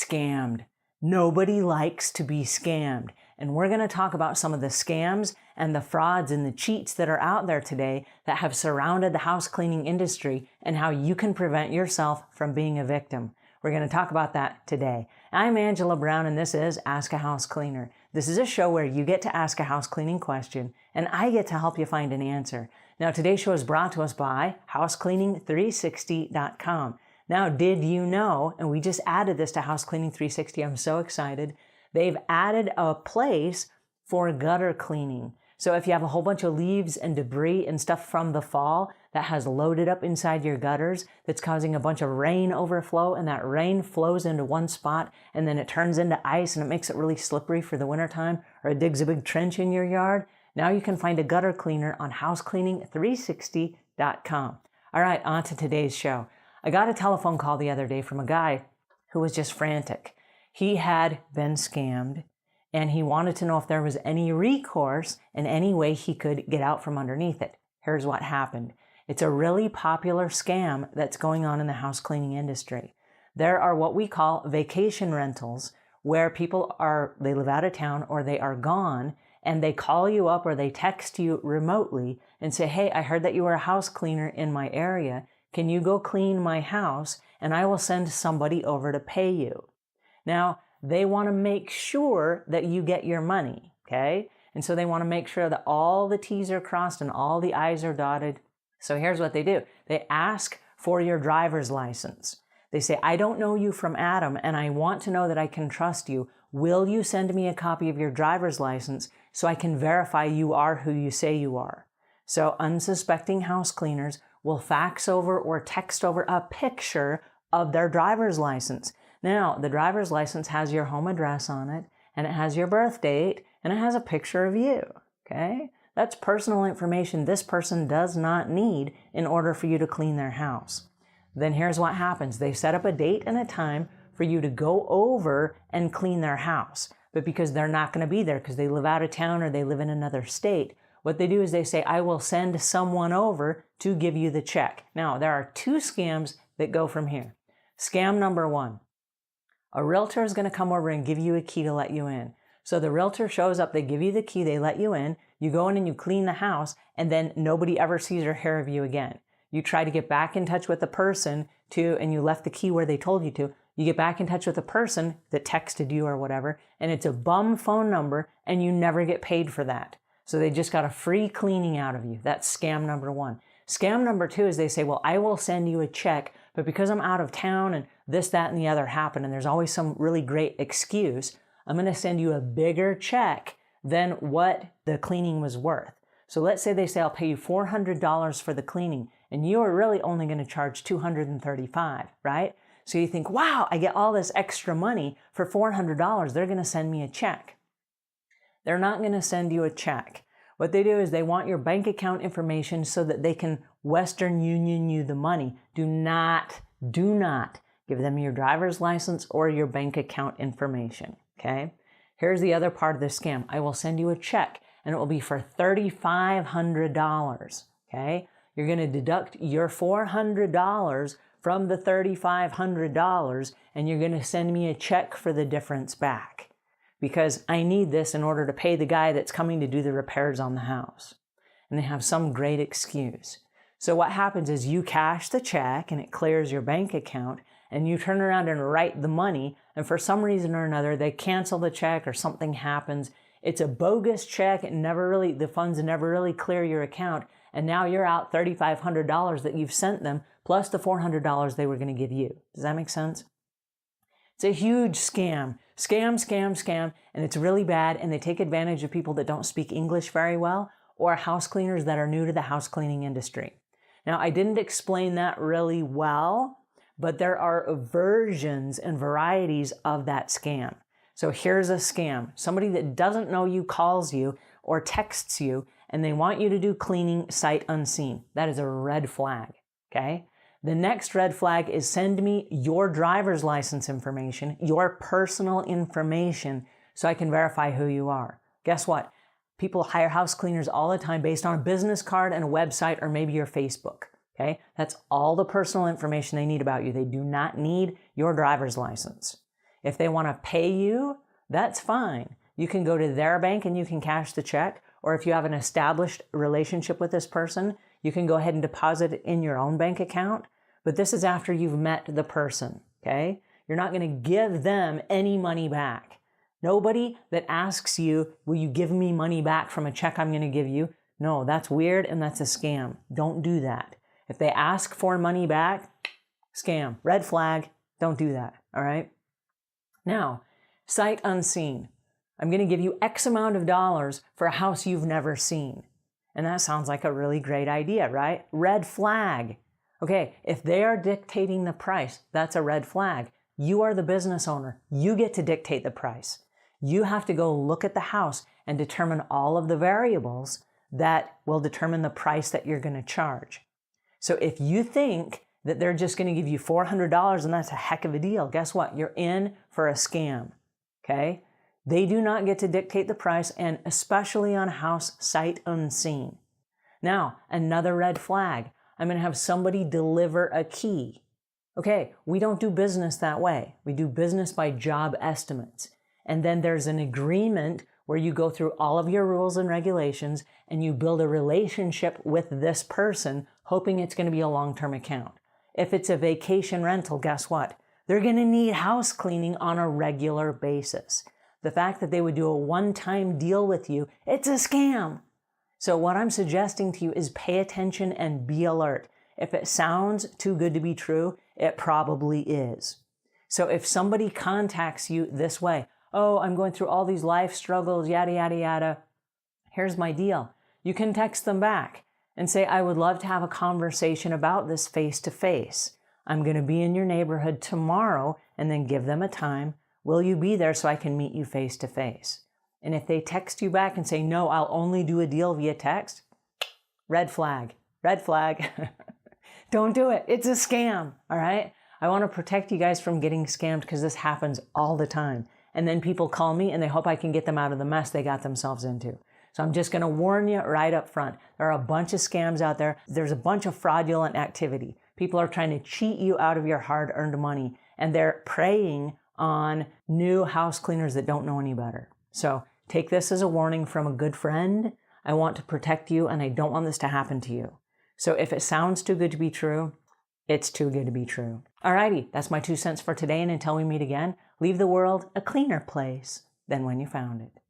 scammed. Nobody likes to be scammed. And we're going to talk about some of the scams and the frauds and the cheats that are out there today that have surrounded the house cleaning industry and how you can prevent yourself from being a victim. We're going to talk about that today. I'm Angela Brown and this is Ask a House Cleaner. This is a show where you get to ask a house cleaning question and I get to help you find an answer. Now today's show is brought to us by housecleaning360.com. Now, did you know, and we just added this to House Cleaning 360, I'm so excited, they've added a place for gutter cleaning. So if you have a whole bunch of leaves and debris and stuff from the fall that has loaded up inside your gutters that's causing a bunch of rain overflow, and that rain flows into one spot and then it turns into ice and it makes it really slippery for the wintertime, or it digs a big trench in your yard, now you can find a gutter cleaner on housecleaning360.com. All right, on to today's show. I got a telephone call the other day from a guy who was just frantic. He had been scammed and he wanted to know if there was any recourse and any way he could get out from underneath it. Here's what happened. It's a really popular scam that's going on in the house cleaning industry. There are what we call vacation rentals where people they live out of town or they are gone and they call you up or they text you remotely and say, hey, I heard that you were a house cleaner in my area. Can you go clean my house and I will send somebody over to pay you? Now, they want to make sure that you get your money, okay? And so they want to make sure that all the T's are crossed and all the I's are dotted. So here's what they do. They ask for your driver's license. They say, I don't know you from Adam and I want to know that I can trust you. Will you send me a copy of your driver's license so I can verify you are who you say you are? So unsuspecting house cleaners will fax over or text over a picture of their driver's license. Now, the driver's license has your home address on it, and it has your birth date, and it has a picture of you, okay? That's personal information this person does not need in order for you to clean their house. Then here's what happens. They set up a date and a time for you to go over and clean their house. But because they're not going to be there because they live out of town or they live in another state, what they do is they say, I will send someone over to give you the check. Now, there are two scams that go from here. Scam number one, a realtor is going to come over and give you a key to let you in. So the realtor shows up, they give you the key, they let you in, you go in and you clean the house, and then nobody ever sees or hears of you again. You try to get back in touch with the person and you left the key where they told you to. You get back in touch with the person that texted you or whatever, and it's a bum phone number, and you never get paid for that. So they just got a free cleaning out of you. That's scam number one. Scam number two is they say, well, I will send you a check, but because I'm out of town and this, that, and the other happened, and there's always some really great excuse, I'm going to send you a bigger check than what the cleaning was worth. So let's say they say, I'll pay you $400 for the cleaning, and you are really only going to charge $235, right? So you think, wow, I get all this extra money for $400. They're going to send me a check. They're not going to send you a check. What they do is they want your bank account information so that they can Western Union you the money. Do not give them your driver's license or your bank account information, okay? Here's the other part of the scam. I will send you a check and it will be for $3,500, okay? You're going to deduct your $400 from the $3,500 and you're going to send me a check for the difference back, because I need this in order to pay the guy that's coming to do the repairs on the house. And they have some great excuse. So what happens is you cash the check and it clears your bank account, and you turn around and write the money, and for some reason or another, they cancel the check or something happens. It's a bogus check. The funds never really clear your account. And now you're out $3,500 that you've sent them, plus the $400 they were going to give you. Does that make sense? It's a huge scam. Scam, and it's really bad, and they take advantage of people that don't speak English very well or house cleaners that are new to the house cleaning industry. Now, I didn't explain that really well, but there are versions and varieties of that scam. So here's a scam. Somebody that doesn't know you calls you or texts you, and they want you to do cleaning sight unseen. That is a red flag, okay? The next red flag is send me your driver's license information, your personal information, so I can verify who you are. Guess what? People hire house cleaners all the time based on a business card and a website or maybe your Facebook. Okay? That's all the personal information they need about you. They do not need your driver's license. If they want to pay you, that's fine. You can go to their bank and you can cash the check. Or if you have an established relationship with this person, you can go ahead and deposit it in your own bank account. But this is after you've met the person, okay? You're not going to give them any money back. Nobody that asks you, will you give me money back from a check I'm going to give you? No, that's weird and that's a scam. Don't do that. If they ask for money back, scam, red flag, don't do that, all right? Now, sight unseen. I'm going to give you X amount of dollars for a house you've never seen. And that sounds like a really great idea, right? Red flag. Okay, if they are dictating the price, that's a red flag. You are the business owner. You get to dictate the price. You have to go look at the house and determine all of the variables that will determine the price that you're going to charge. So if you think that they're just going to give you $400 and that's a heck of a deal, guess what? You're in for a scam, okay? They do not get to dictate the price, and especially on a house sight unseen. Now, another red flag. I'm going to have somebody deliver a key. Okay, we don't do business that way. We do business by job estimates. And then there's an agreement where you go through all of your rules and regulations and you build a relationship with this person, hoping it's going to be a long-term account. If it's a vacation rental, guess what? They're going to need house cleaning on a regular basis. The fact that they would do a one-time deal with you, it's a scam. So what I'm suggesting to you is pay attention and be alert. If it sounds too good to be true, it probably is. So if somebody contacts you this way, oh, I'm going through all these life struggles, yada, yada, yada, here's my deal. You can text them back and say, I would love to have a conversation about this face-to-face. I'm going to be in your neighborhood tomorrow, and then give them a time. Will you be there so I can meet you face to face? And if they text you back and say, no, I'll only do a deal via text, red flag, red flag. Don't do it. It's a scam, all right? I want to protect you guys from getting scammed because this happens all the time. And then people call me and they hope I can get them out of the mess they got themselves into. So I'm just going to warn you right up front. There are a bunch of scams out there. There's a bunch of fraudulent activity. People are trying to cheat you out of your hard-earned money, and they're preying on new house cleaners that don't know any better. So take this as a warning from a good friend. I want to protect you, and I don't want this to happen to you. So if it sounds too good to be true, it's too good to be true. Alrighty, that's my 2 cents for today, and until we meet again, leave the world a cleaner place than when you found it.